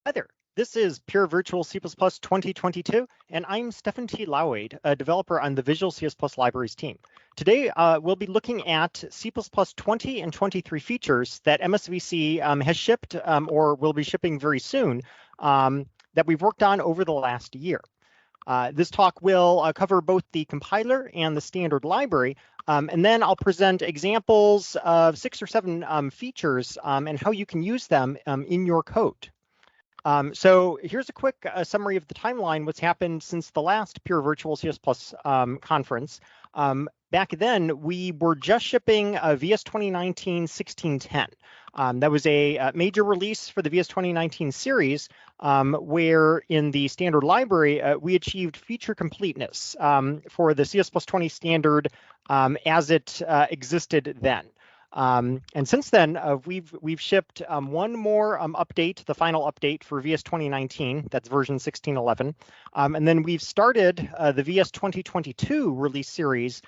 Hi there. This is Pure Virtual C++ 2022, and I'm Stephen T. Lauade, a developer on the Visual C++ Libraries team. Today, we'll be looking at C++ 20 and 23 features that MSVC has shipped or will be shipping very soon that we've worked on over the last year. This talk will cover both the compiler and the standard library, and then I'll present examples of 6 or 7 features and how you can use them in your code. So here's a quick summary of the timeline, what's happened since the last Pure Virtual C++ conference. Back then, we were just shipping VS 2019-1610. That was a major release for the VS 2019 series, where in the standard library, we achieved feature completeness for the CS+20 standard as it existed then. And since then, we've shipped one more update, the final update for VS 2019, that's version 1611. And then we've started the VS 2022 release series,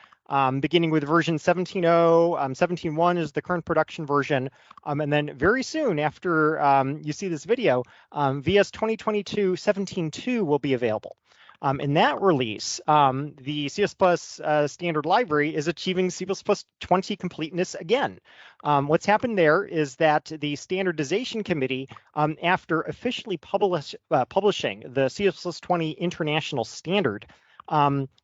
beginning with version 17.0, 17.1 is the current production version. And then very soon after you see this video, VS 2022 17.2 will be available. In that release, the C++ standard library is achieving C++ 20 completeness again. What's happened there is that the standardization committee, after officially publishing the C++ 20 international standard,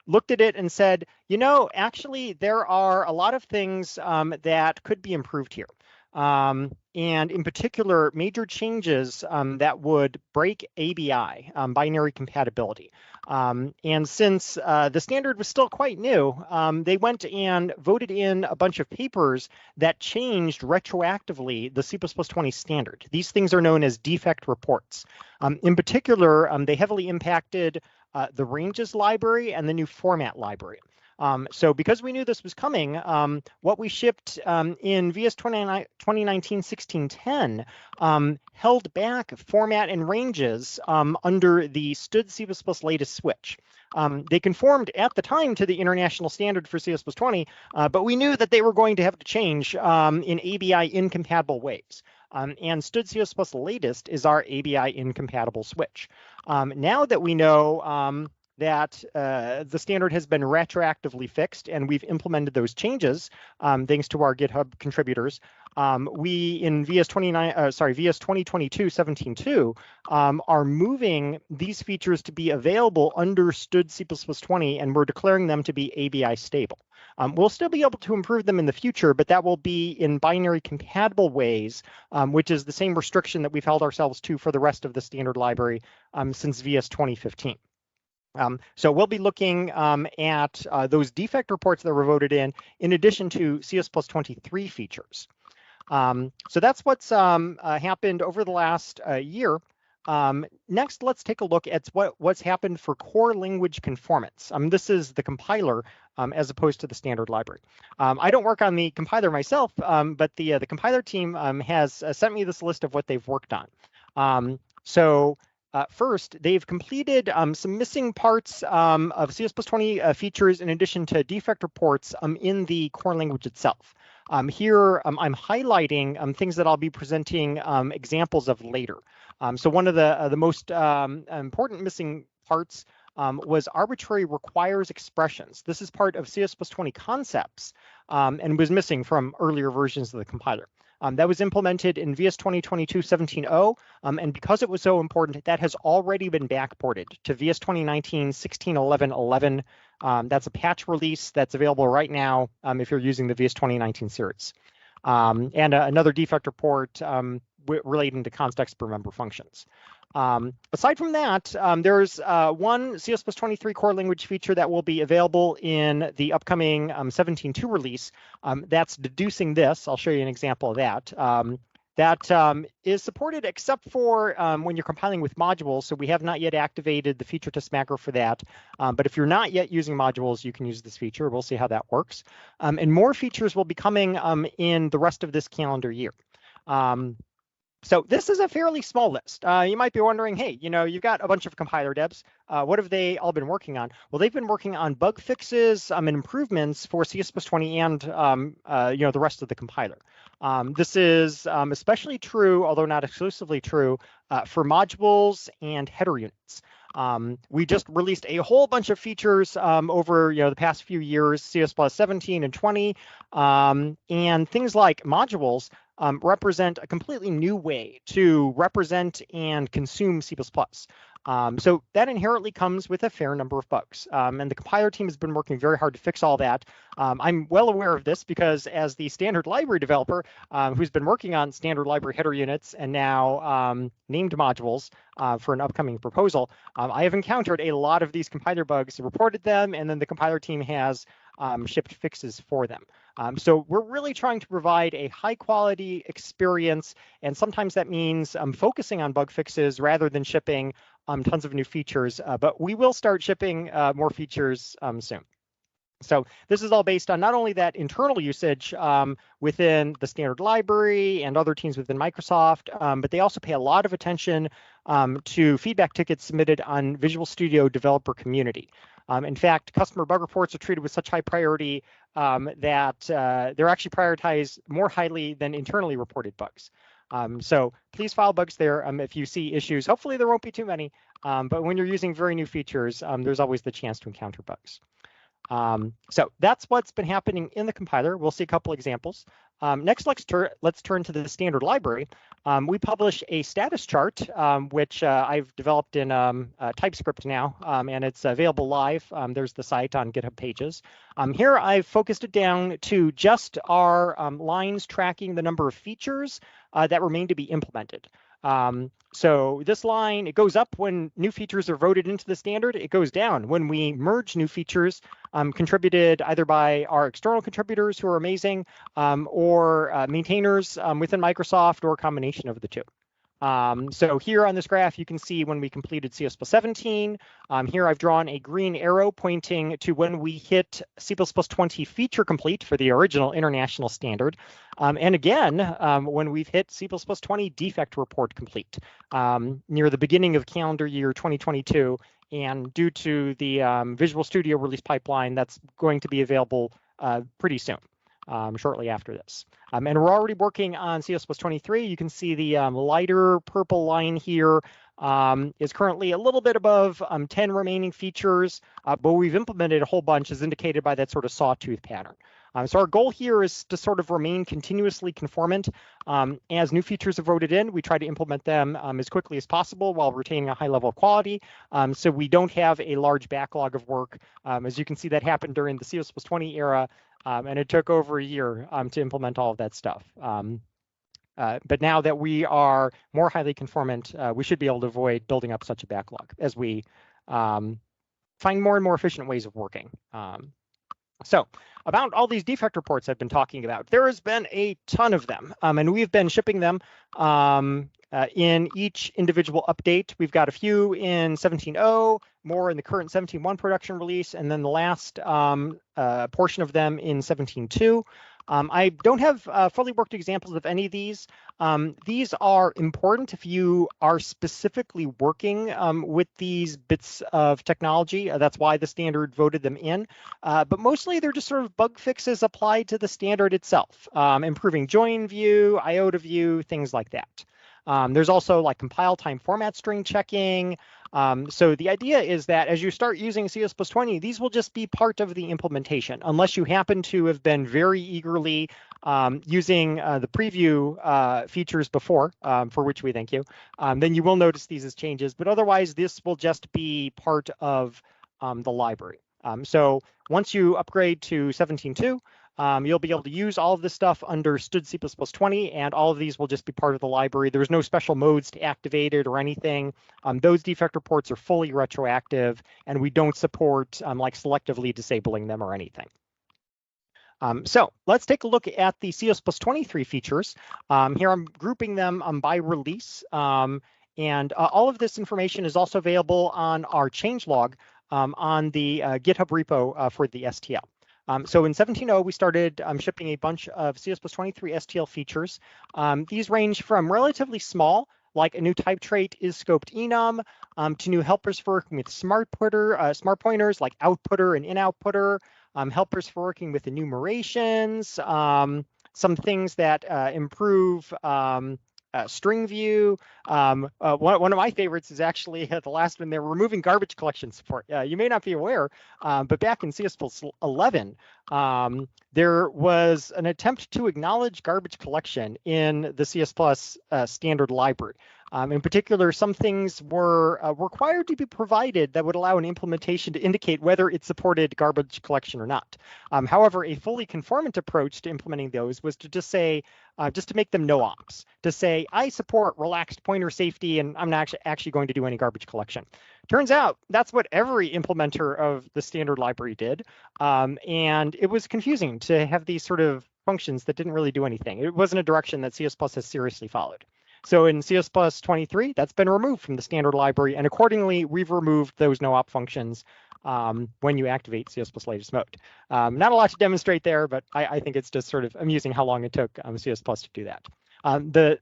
looked at it and said, you know, actually, there are a lot of things that could be improved here. And in particular, major changes that would break ABI, binary compatibility. And since the standard was still quite new, they went and voted in a bunch of papers that changed retroactively the C++ 20 standard. These things are known as defect reports. In particular, they heavily impacted the ranges library and the new format library. So because we knew this was coming, what we shipped in VS 2019-1610 held back format and ranges under the STD C++ latest switch. They conformed at the time to the international standard for CS+20, but we knew that they were going to have to change in ABI incompatible ways. And STD C++ latest is our ABI incompatible switch. Now that we know that the standard has been retroactively fixed and we've implemented those changes thanks to our GitHub contributors. We in VS 2022 17.2 are moving these features to be available under STD C++20, and we're declaring them to be ABI stable. We'll still be able to improve them in the future, but that will be in binary compatible ways, which is the same restriction that we've held ourselves to for the rest of the standard library since VS 2015. So we'll be looking at those defect reports that were voted in addition to CS+23 features. So that's what's happened over the last year. Next, let's take a look at what's happened for core language conformance. This is the compiler as opposed to the standard library. I don't work on the compiler myself, but the compiler team has sent me this list of what they've worked on. First, they've completed some missing parts of CS+20 features in addition to defect reports in the core language itself. Here, I'm highlighting things that I'll be presenting examples of later. So one of the most important missing parts was arbitrary requires expressions. This is part of CS+20 concepts and was missing from earlier versions of the compiler. That was implemented in VS 2022 17.0, and because it was so important, that has already been backported to VS 2019 16.11.11. That's a patch release that's available right now if you're using the VS 2019 series. And another defect report relating to context per member functions. Aside from that, there's one CS+23 core language feature that will be available in the upcoming 17.2 release. That's deducing this. I'll show you an example of that. That is supported except for when you're compiling with modules. So we have not yet activated the feature test macro for that. But if you're not yet using modules, you can use this feature. We'll see how that works. And more features will be coming in the rest of this calendar year. So this is a fairly small list. You might be wondering, hey, you've got a bunch of compiler devs. What have they all been working on? Well, they've been working on bug fixes and improvements for CS+20 and the rest of the compiler. This is especially true, although not exclusively true, for modules and header units. We just released a whole bunch of features over the past few years, CS+17 and 20, and things like modules represent a completely new way to represent and consume C++. So that inherently comes with a fair number of bugs. And the compiler team has been working very hard to fix all that. I'm well aware of this because as the standard library developer who's been working on standard library header units and now named modules for an upcoming proposal, I have encountered a lot of these compiler bugs, reported them, and then the compiler team has shipped fixes for them. So we're really trying to provide a high quality experience, and sometimes that means focusing on bug fixes rather than shipping tons of new features, but we will start shipping more features soon. So this is all based on not only that internal usage within the standard library and other teams within Microsoft, but they also pay a lot of attention to feedback tickets submitted on Visual Studio developer community. In fact, customer bug reports are treated with such high priority that they're actually prioritized more highly than internally reported bugs. So please file bugs there if you see issues. Hopefully there won't be too many, but when you're using very new features, there's always the chance to encounter bugs. So that's what's been happening in the compiler. We'll see a couple examples. Next, let's turn to the standard library. We publish a status chart, which I've developed in TypeScript now, and it's available live. There's the site on GitHub Pages. Here I've focused it down to just our lines tracking the number of features that remain to be implemented. So this line, it goes up when new features are voted into the standard. It goes down when we merge new features contributed either by our external contributors who are amazing or maintainers within Microsoft, or a combination of the two. So here on this graph, you can see when we completed CS+17. Here I've drawn a green arrow pointing to when we hit C++20 feature complete for the original international standard. And again, when we've hit C++20 defect report complete near the beginning of calendar year 2022. And due to the Visual Studio release pipeline, that's going to be available pretty soon. Shortly after this. And we're already working on CS+23. You can see the lighter purple line here is currently a little bit above 10 remaining features, but we've implemented a whole bunch as indicated by that sort of sawtooth pattern. So our goal here is to sort of remain continuously conformant. As new features are voted in, we try to implement them as quickly as possible while retaining a high level of quality, so we don't have a large backlog of work. As you can see, that happened during the CS+20 era, and it took over a year to implement all of that stuff. But now that we are more highly conformant, we should be able to avoid building up such a backlog as we find more and more efficient ways of working. So about all these defect reports I've been talking about, there has been a ton of them, and we've been shipping them in each individual update. We've got a few in 17.0, more in the current 17.1 production release, and then the last portion of them in 17.2. I don't have fully worked examples of any of these. These are important if you are specifically working with these bits of technology. That's why the standard voted them in. But mostly they're just sort of bug fixes applied to the standard itself, improving join view, iota view, things like that. There's also like compile time format string checking. So the idea is that as you start using CS+20, these will just be part of the implementation, unless you happen to have been very eagerly using the preview features before, for which we thank you. Then you will notice these as changes, but otherwise this will just be part of the library. So once you upgrade to 17.2, you'll be able to use all of this stuff under std C++20, and all of these will just be part of the library. There's no special modes to activate it or anything. Those defect reports are fully retroactive, and we don't support like selectively disabling them or anything. So let's take a look at the CS+23 features. Here I'm grouping them by release, and all of this information is also available on our changelog on the GitHub repo for the STL. So in 17.0, we started shipping a bunch of CS+23 STL features. These range from relatively small, like a new type trait is scoped enum, to new helpers for working with smart pointers like outputter and in-outputter, helpers for working with enumerations, some things that improve string view. One of my favorites is actually the last one. They're removing garbage collection support. You may not be aware, but back in CS+11, there was an attempt to acknowledge garbage collection in the CS+ standard library. In particular, some things were required to be provided that would allow an implementation to indicate whether it supported garbage collection or not. However, a fully conformant approach to implementing those was to just say, just to make them no ops, to say, I support relaxed pointer safety and I'm not actually going to do any garbage collection. Turns out that's what every implementer of the standard library did. And it was confusing to have these sort of functions that didn't really do anything. It wasn't a direction that CS+ has seriously followed. So in CS+23, that's been removed from the standard library, and accordingly, we've removed those no-op functions when you activate CS+ latest mode. Not a lot to demonstrate there, but I think it's just sort of amusing how long it took CS+ to do that. The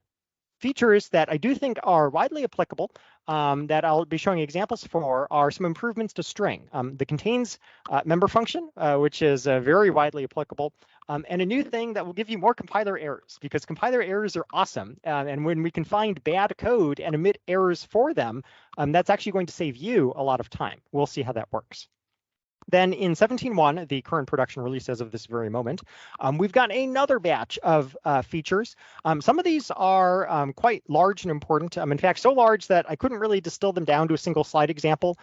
features that I do think are widely applicable that I'll be showing examples for are some improvements to string. The contains member function, which is very widely applicable, and a new thing that will give you more compiler errors, because compiler errors are awesome. And when we can find bad code and emit errors for them, that's actually going to save you a lot of time. We'll see how that works. Then in 17.1, the current production release as of this very moment, we've got another batch of features. Some of these are quite large and important. In fact, so large that I couldn't really distill them down to a single slide example.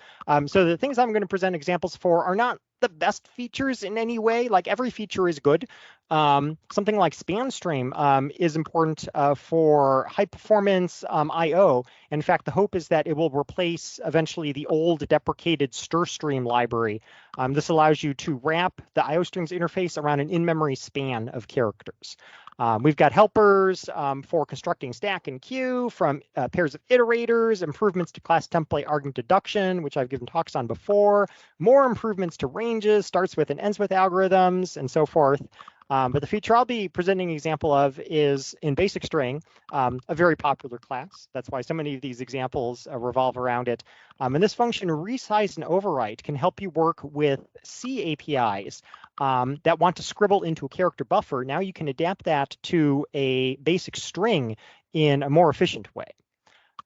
So the things I'm going to present examples for are not the best features in any way. Like, every feature is good. Something like span stream is important for high performance I/O. In fact, the hope is that it will replace eventually the old deprecated stir stream library. This allows you to wrap the I/O strings interface around an in-memory span of characters. We've got helpers for constructing stack and queue from pairs of iterators, improvements to class template argument deduction, which I've given talks on before, more improvements to ranges, starts with and ends with algorithms, and so forth. But the feature I'll be presenting an example of is in basic string, a very popular class. That's why so many of these examples revolve around it. And this function, resize and overwrite, can help you work with C APIs that want to scribble into a character buffer. Now you can adapt that to a basic string in a more efficient way.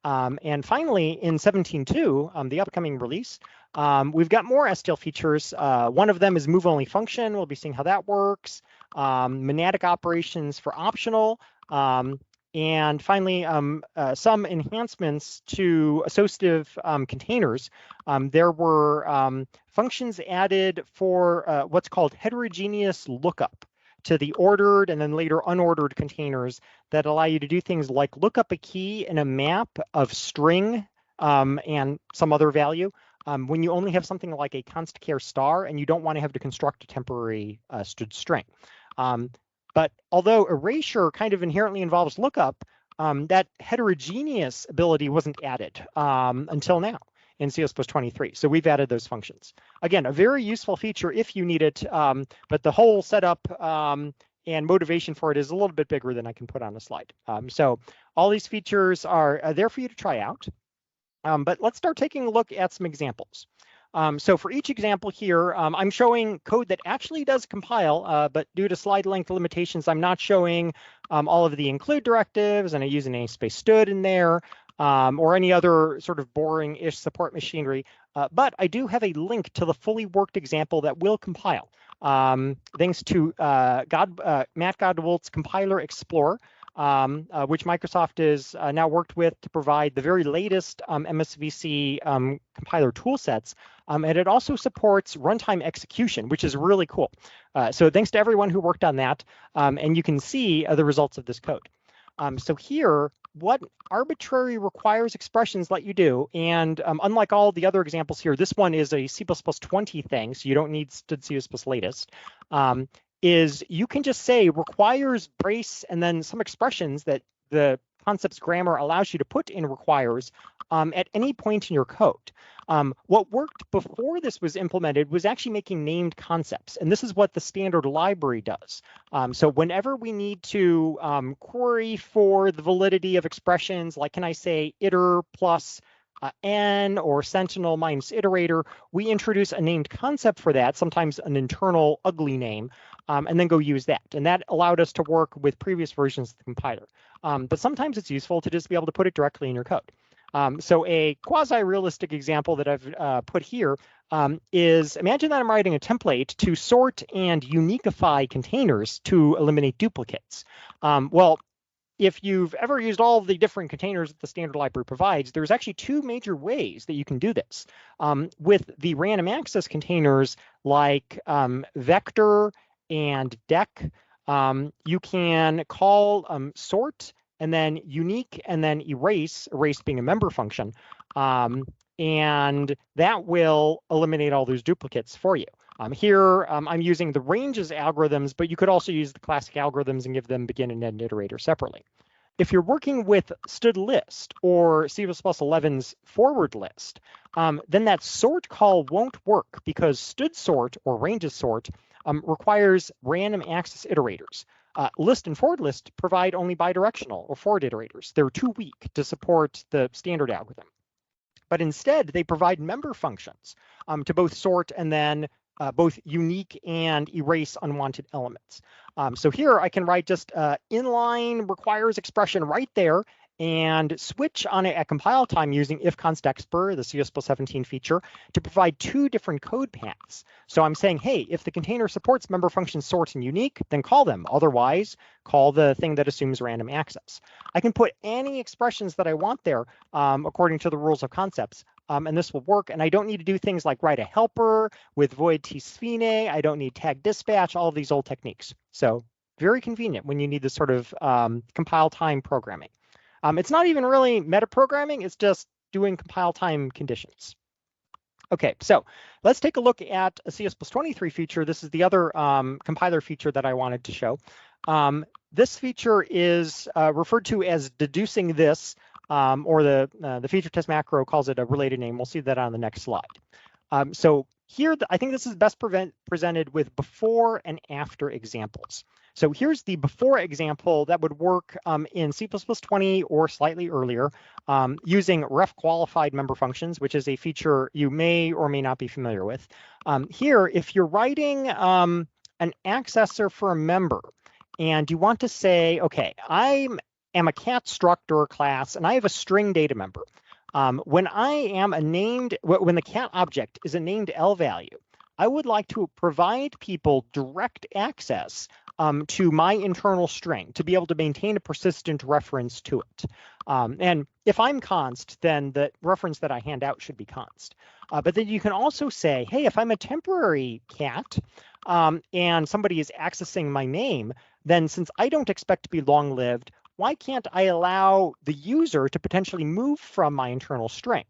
And finally, in 17.2, the upcoming release, we've got more STL features. One of them is move-only function. We'll be seeing how that works. Monadic operations for optional. And finally, some enhancements to associative containers. There were functions added for what's called heterogeneous lookup to the ordered and then later unordered containers that allow you to do things like look up a key in a map of string and some other value when you only have something like a const-char star and you don't want to have to construct a temporary string. But although erasure kind of inherently involves lookup, that heterogeneous ability wasn't added until now in CS+23. So we've added those functions. Again, a very useful feature if you need it, but the whole setup and motivation for it is a little bit bigger than I can put on a slide. So all these features are there for you to try out. But let's start taking a look at some examples. So for each example here, I'm showing code that actually does compile, but due to slide length limitations, I'm not showing all of the include directives, and I use an namespace stood in there, or any other sort of boring-ish support machinery. But I do have a link to the fully worked example that will compile, thanks to Matt Godwolt's Compiler Explorer, which Microsoft is now worked with to provide the very latest MSVC compiler tool sets. And it also supports runtime execution, which is really cool. So thanks to everyone who worked on that. And you can see the results of this code. So here, what arbitrary requires expressions let you do, and unlike all the other examples here, this one is a C++20 thing, so you don't need std C++ latest, is you can just say requires brace and then some expressions that the concepts grammar allows you to put in requires at any point in your code. What worked before this was implemented was actually making named concepts, and this is what the standard library does. So whenever we need to query for the validity of expressions, like can I say iter plus n or sentinel minus iterator, we introduce a named concept for that, sometimes an internal ugly name, and then go use that. And that allowed us to work with previous versions of the compiler. But sometimes it's useful to just be able to put it directly in your code. So a quasi-realistic example that I've put here is, imagine that I'm writing a template to sort and uniqueify containers to eliminate duplicates. Well, if you've ever used all of the different containers that the standard library provides, there's actually two major ways that you can do this. With the random access containers like vector and dec, you can call sort and then unique and then erase being a member function. And that will eliminate all those duplicates for you. Here, I'm using the ranges algorithms, but you could also use the classic algorithms and give them begin and end iterator separately. If you're working with std list or C++11's forward list, then that sort call won't work because std sort or ranges sort requires random access iterators. List and forward list provide only bidirectional or forward iterators. They're too weak to support the standard algorithm. But instead, they provide member functions to both sort and then both unique and erase unwanted elements. So here I can write just inline requires expression right there and switch on it at compile time using if_const_expr, the C++17 feature, to provide two different code paths. So I'm saying, hey, if the container supports member functions sort and unique, then call them. Otherwise, call the thing that assumes random access. I can put any expressions that I want there according to the rules of concepts, and this will work. And I don't need to do things like write a helper with void tsphene. I don't need tag dispatch, all of these old techniques. So very convenient when you need this sort of compile time programming. It's not even really metaprogramming, it's just doing compile time conditions. Okay, so let's take a look at a CS+23 feature. This is the other compiler feature that I wanted to show. This feature is referred to as deducing this, or the feature test macro calls it a related name. We'll see that on the next slide. So here, I think this is best presented with before and after examples. So here's the before example that would work in C++20 or slightly earlier using ref qualified member functions, which is a feature you may or may not be familiar with. Here, if you're writing an accessor for a member and you want to say, okay, I am a cat struct or class and I have a string data member. When the cat object is a named L value, I would like to provide people direct access to my internal string to be able to maintain a persistent reference to it. And if I'm const, then the reference that I hand out should be const. But then you can also say, hey, if I'm a temporary cat and somebody is accessing my name, then since I don't expect to be long-lived, why can't I allow the user to potentially move from my internal string?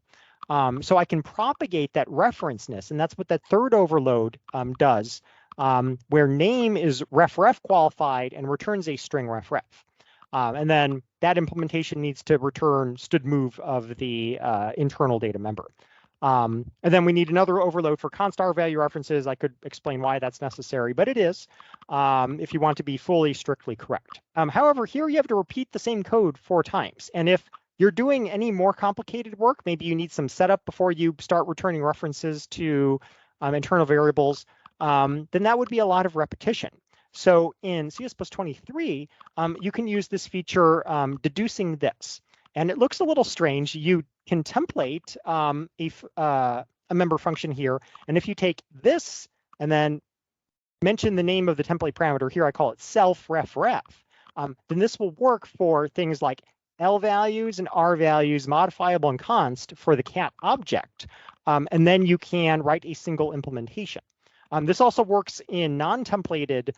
So I can propagate that referenceness, and that's what that third overload does, where name is ref qualified and returns a string ref. And then that implementation needs to return std move of the internal data member. And then we need another overload for const r value references. I could explain why that's necessary, but it is if you want to be fully strictly correct. However, here you have to repeat the same code 4 times. And if you're doing any more complicated work, maybe you need some setup before you start returning references to internal variables, then that would be a lot of repetition. So in CS+23, you can use this feature deducing this. And it looks a little strange. You can template a member function here. And if you take this and then mention the name of the template parameter, here I call it self ref, then this will work for things like L values and R values, modifiable and const for the cat object. And then you can write a single implementation. This also works in non-templated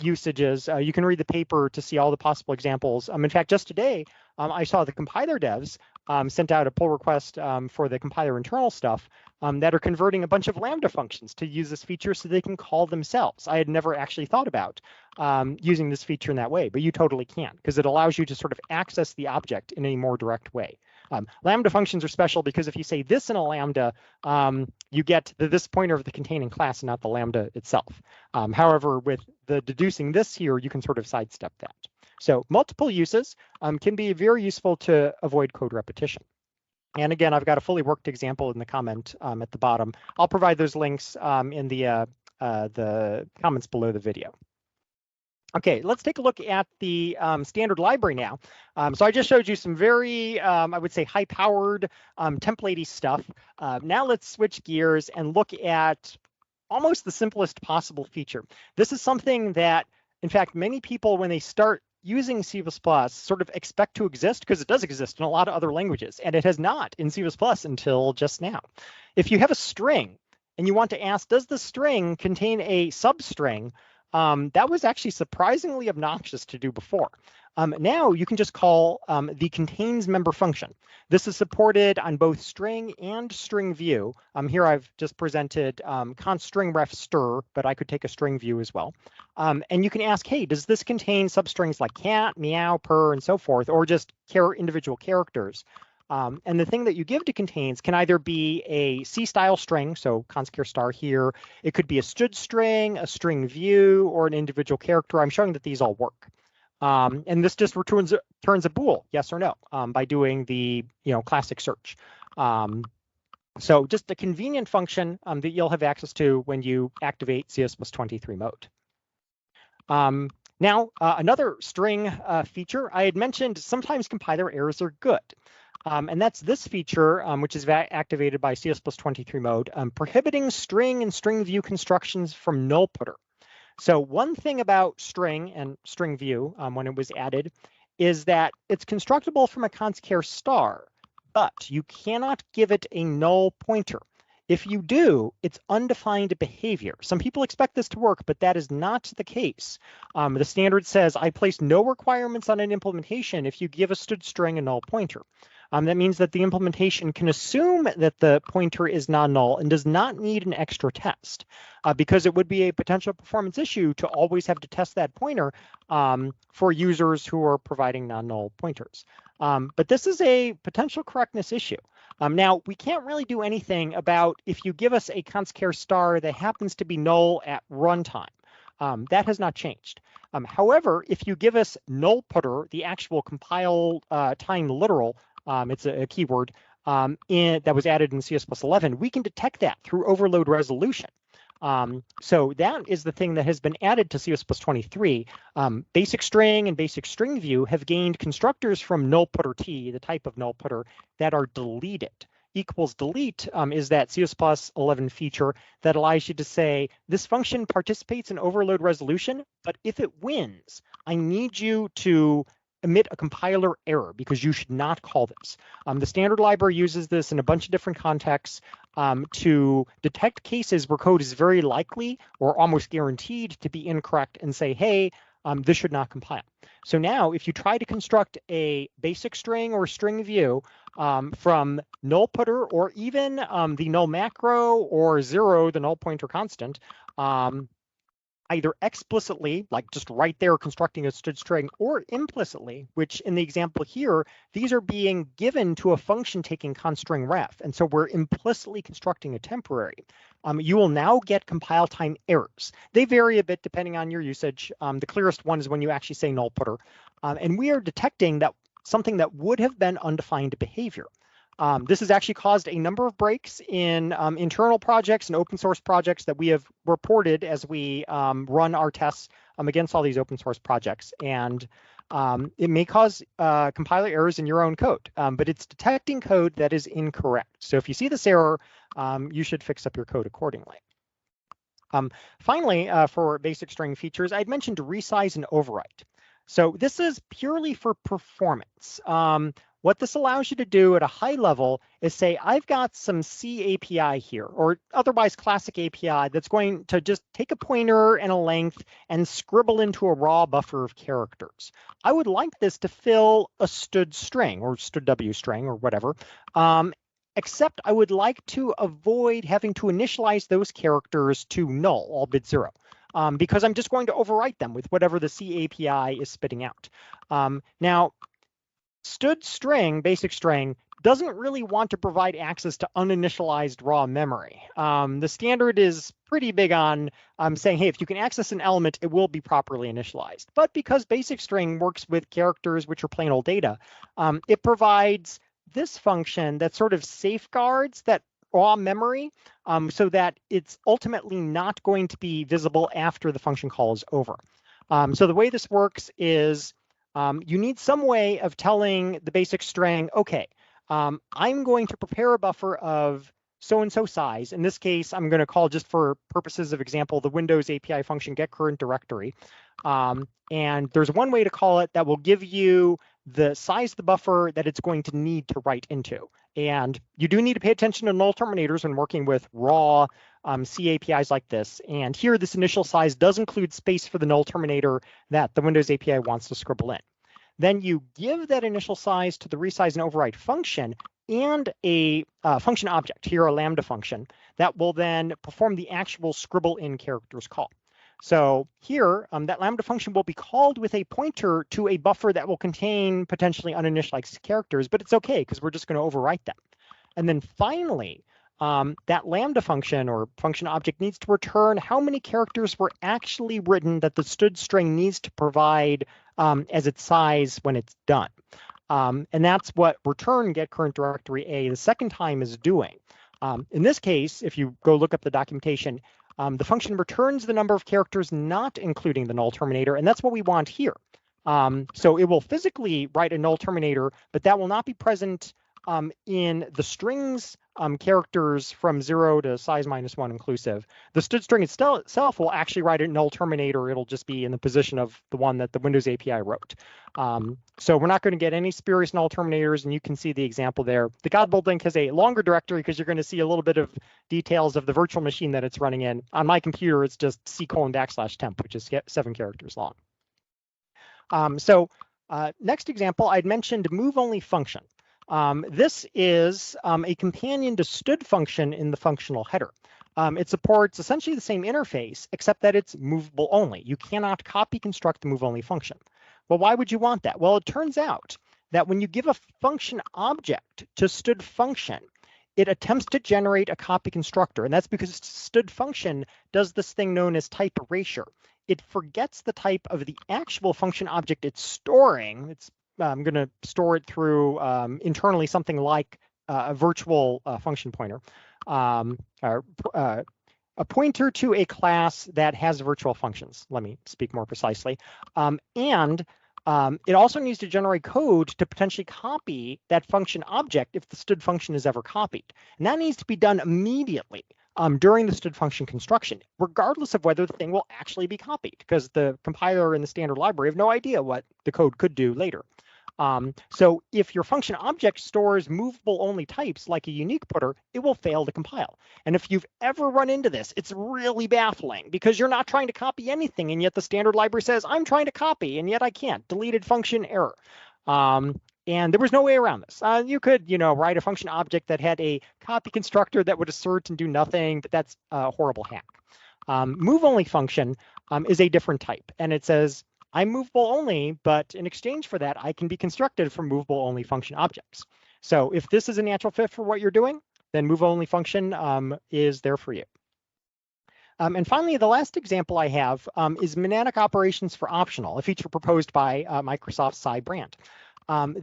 usages. You can read the paper to see all the possible examples. In fact, just today, I saw the compiler devs sent out a pull request for the compiler internal stuff that are converting a bunch of Lambda functions to use this feature so they can call themselves. I had never actually thought about using this feature in that way, but you totally can, because it allows you to sort of access the object in a more direct way. Lambda functions are special because if you say this in a lambda, you get the this pointer of the containing class, not the lambda itself. However, with the deducing this here, you can sort of sidestep that. So multiple uses can be very useful to avoid code repetition. And again, I've got a fully worked example in the comment at the bottom. I'll provide those links in the comments below the video. Okay, let's take a look at the standard library now. So I just showed you some very, I would say, high-powered, template-y stuff. Now let's switch gears and look at almost the simplest possible feature. This is something that, in fact, many people, when they start using C++, sort of expect to exist, because it does exist in a lot of other languages, and it has not in C++ until just now. If you have a string and you want to ask, does the string contain a substring? That was actually surprisingly obnoxious to do before. Now you can just call the contains member function. This is supported on both string and string view. Here I've just presented const string ref stir, but I could take a string view as well. And you can ask, hey, does this contain substrings like cat, meow, purr, and so forth, or just individual characters? And the thing that you give to contains can either be a C-style string, so const char star here. It could be a std string, a string view, or an individual character. I'm showing that these all work. And this just returns a bool, yes or no, by doing the classic search. So just a convenient function that you'll have access to when you activate CS+23 mode. Now, another string feature, I had mentioned sometimes compiler errors are good. And that's this feature, which is activated by CS+23 mode, prohibiting string and string view constructions from nullptr. So one thing about string and string view when it was added is that it's constructible from a const char star, but you cannot give it a null pointer. If you do, it's undefined behavior. Some people expect this to work, but that is not the case. The standard says, I place no requirements on an implementation if you give a std string a null pointer. That means that the implementation can assume that the pointer is non-null and does not need an extra test, because it would be a potential performance issue to always have to test that pointer for users who are providing non-null pointers. But this is a potential correctness issue. Now, we can't really do anything about if you give us a const char star that happens to be null at runtime. That has not changed. However, if you give us nullptr, the actual compile time literal, it's a keyword that was added in CS+11, we can detect that through overload resolution. So that is the thing that has been added to CS+23. Basic string and basic string view have gained constructors from nullptr, the type of nullptr, that are deleted. Equals delete is that CS+11 feature that allows you to say, this function participates in overload resolution, but if it wins, I need you to emit a compiler error because you should not call this. The standard library uses this in a bunch of different contexts to detect cases where code is very likely or almost guaranteed to be incorrect and say, hey, this should not compile. So now if you try to construct a basic string or string view from nullptr or even the null macro or 0, the null pointer constant, either explicitly, like just right there constructing a std string, or implicitly, which in the example here, these are being given to a function taking const string ref. And so we're implicitly constructing a temporary. You will now get compile time errors. They vary a bit depending on your usage. The clearest one is when you actually say nullptr. And we are detecting that something that would have been undefined behavior. This has actually caused a number of breaks in internal projects and open source projects that we have reported as we run our tests against all these open source projects. And it may cause compiler errors in your own code, but it's detecting code that is incorrect. So if you see this error, you should fix up your code accordingly. Finally, for basic string features, I'd mentioned resize and overwrite. So this is purely for performance. What this allows you to do at a high level is say, I've got some C API here, or otherwise classic API, that's going to just take a pointer and a length and scribble into a raw buffer of characters. I would like this to fill a std string or stdw string or whatever, except I would like to avoid having to initialize those characters to null, all bit 0. Because I'm just going to overwrite them with whatever the C API is spitting out. Now, std string, basic string, doesn't really want to provide access to uninitialized raw memory. The standard is pretty big on saying, hey, if you can access an element, it will be properly initialized. But because basic string works with characters, which are plain old data, it provides this function that sort of safeguards that raw memory so that it's ultimately not going to be visible after the function call is over. So the way this works is you need some way of telling the basic string, okay, I'm going to prepare a buffer of so-and-so size. In this case, I'm going to call, just for purposes of example, the Windows API function getCurrentDirectory. And there's one way to call it that will give you the size of the buffer that it's going to need to write into. And you do need to pay attention to null terminators when working with raw C APIs like this. And here, this initial size does include space for the null terminator that the Windows API wants to scribble in. Then you give that initial size to the resize and override function and a function object, here a lambda function, that will then perform the actual scribble in characters call. So here, that lambda function will be called with a pointer to a buffer that will contain potentially uninitialized characters, but it's okay because we're just going to overwrite them. And then finally, that lambda function or function object needs to return how many characters were actually written that the std string needs to provide as its size when it's done. And that's what return getCurrentDirectory A the second time is doing. In this case, if you go look up the documentation, the function returns the number of characters not including the null terminator, and that's what we want here. So it will physically write a null terminator, but that will not be present in the string's characters from 0 to size -1 inclusive. The std string itself will actually write a null terminator. It'll just be in the position of the one that the Windows API wrote. So we're not going to get any spurious null terminators, and you can see the example there. The Godbold link has a longer directory because you're going to see a little bit of details of the virtual machine that it's running in. On my computer, it's just C:\temp, which is 7 characters long. Next example, I'd mentioned move-only function. This is a companion to std function in the functional header. It supports essentially the same interface, except that it's movable only. You cannot copy construct the move-only function. Well, why would you want that? Well, it turns out that when you give a function object to std function, it attempts to generate a copy constructor, and that's because std function does this thing known as type erasure. It forgets the type of the actual function object it's storing. I'm going to store it through internally something like a virtual function pointer, a pointer to a class that has virtual functions. Let me speak more precisely. It also needs to generate code to potentially copy that function object if the std function is ever copied. And that needs to be done immediately during the std function construction, regardless of whether the thing will actually be copied, because the compiler and the standard library have no idea what the code could do later. So if your function object stores movable only types like a unique putter, it will fail to compile. And if you've ever run into this, it's really baffling because you're not trying to copy anything, and yet the standard library says, I'm trying to copy, and yet I can't. Deleted function error. And there was no way around this. You could, write a function object that had a copy constructor that would assert and do nothing, but that's a horrible hack. Move-only function is a different type, and it says, I'm movable only, but in exchange for that, I can be constructed from movable only function objects. So if this is a natural fit for what you're doing, then move only function is there for you. And finally, the last example I have is Monadic Operations for Optional, a feature proposed by Microsoft's Cy Brandt.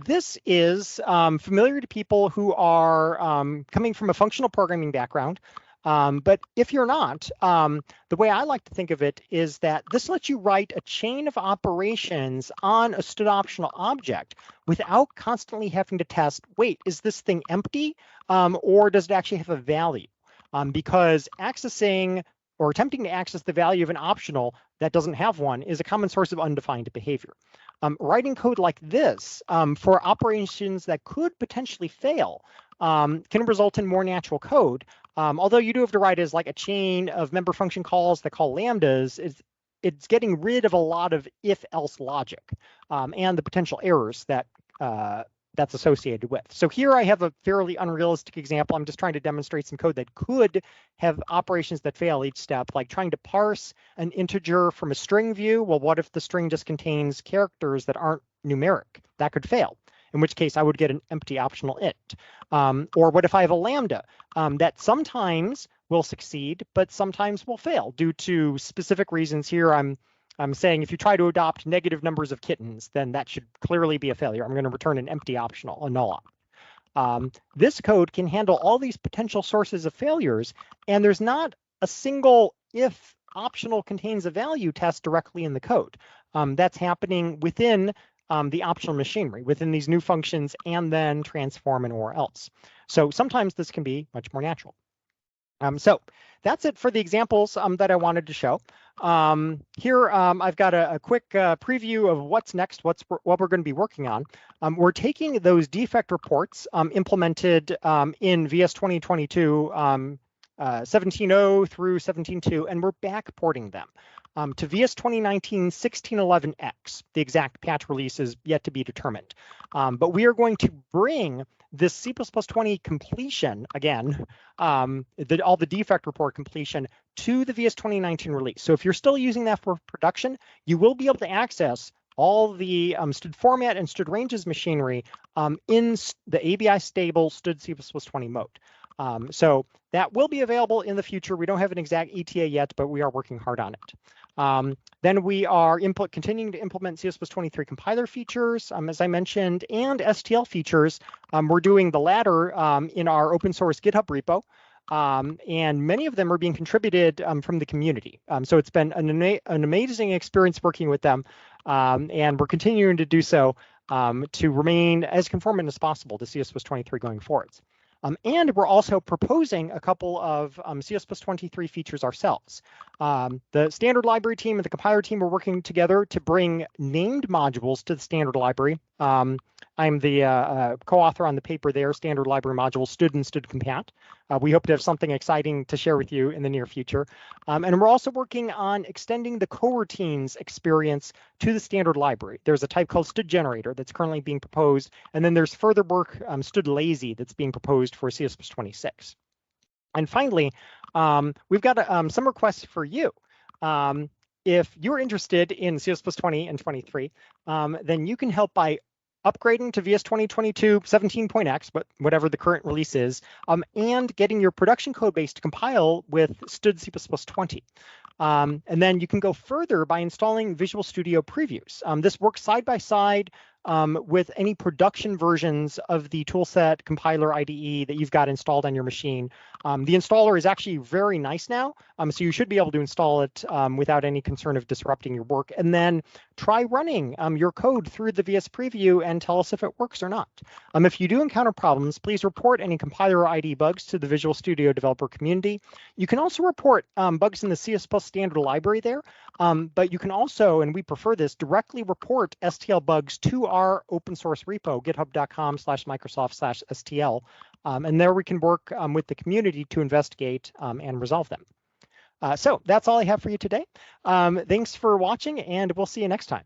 This is familiar to people who are coming from a functional programming background. But if you're not, the way I like to think of it is that this lets you write a chain of operations on a std optional object without constantly having to test, wait, is this thing empty or does it actually have a value? Because accessing or attempting to access the value of an optional that doesn't have one is a common source of undefined behavior. Writing code like this for operations that could potentially fail can result in more natural code. Although you do have to write as like a chain of member function calls that call lambdas, it's getting rid of a lot of if-else logic and the potential errors that that's associated with. So here I have a fairly unrealistic example. I'm just trying to demonstrate some code that could have operations that fail each step, like trying to parse an integer from a string view. Well, what if the string just contains characters that aren't numeric? That could fail. in which case I would get an empty optional int. Or what if I have a lambda that sometimes will succeed, but sometimes will fail due to specific reasons here. I'm saying if you try to adopt negative numbers of kittens, then that should clearly be a failure. I'm going to return an empty optional, a null op. This code can handle all these potential sources of failures, and there's not a single if optional contains a value test directly in the code. That's happening within the optional machinery, within these new functions, and then transform and or else. So sometimes this can be much more natural. So that's it for the examples that I wanted to show. Here I've got a quick preview of what's next, what we're going to be working on. We're taking those defect reports implemented in VS 2022 17.0 through 17.2, and we're backporting them to VS 2019 1611X. The exact patch release is yet to be determined. But we are going to bring this C++20 completion, again, all the defect report completion to the VS 2019 release. So if you're still using that for production, you will be able to access all the std format and std ranges machinery in the ABI stable std C++20 mode. So that will be available in the future. We don't have an exact ETA yet, but we are working hard on it. Then we are continuing to implement CS+23 compiler features, as I mentioned, and STL features. We're doing the latter in our open source GitHub repo, and many of them are being contributed from the community. So it's been an amazing experience working with them, and we're continuing to do so to remain as conformant as possible to CS+23 going forwards. And we're also proposing a couple of CS+23 features ourselves. The standard library team and the compiler team are working together to bring named modules to the standard library. I'm the co-author on the paper there, standard library modules, std and std compat. We hope to have something exciting to share with you in the near future. And we're also working on extending the coroutines experience to the standard library. There's a type called std generator that's currently being proposed, and then there's further work, std lazy, that's being proposed for CS+26. And finally, we've got some requests for you. If you're interested in CS+20 and 23, then you can help by upgrading to VS 2022 17.x, but whatever the current release is, and getting your production code base to compile with std C++20. And then you can go further by installing Visual Studio previews. This works side by side with any production versions of the toolset compiler IDE that you've got installed on your machine. The installer is actually very nice now, so you should be able to install it without any concern of disrupting your work. And then try running your code through the VS preview and tell us if it works or not. If you do encounter problems, please report any compiler or IDE bugs to the Visual Studio developer community. You can also report bugs in the CS+ standard library there, but you can also, and we prefer this, directly report STL bugs to our open source repo, github.com/Microsoft/STL. And there we can work with the community to investigate and resolve them. So that's all I have for you today. Thanks for watching, and we'll see you next time.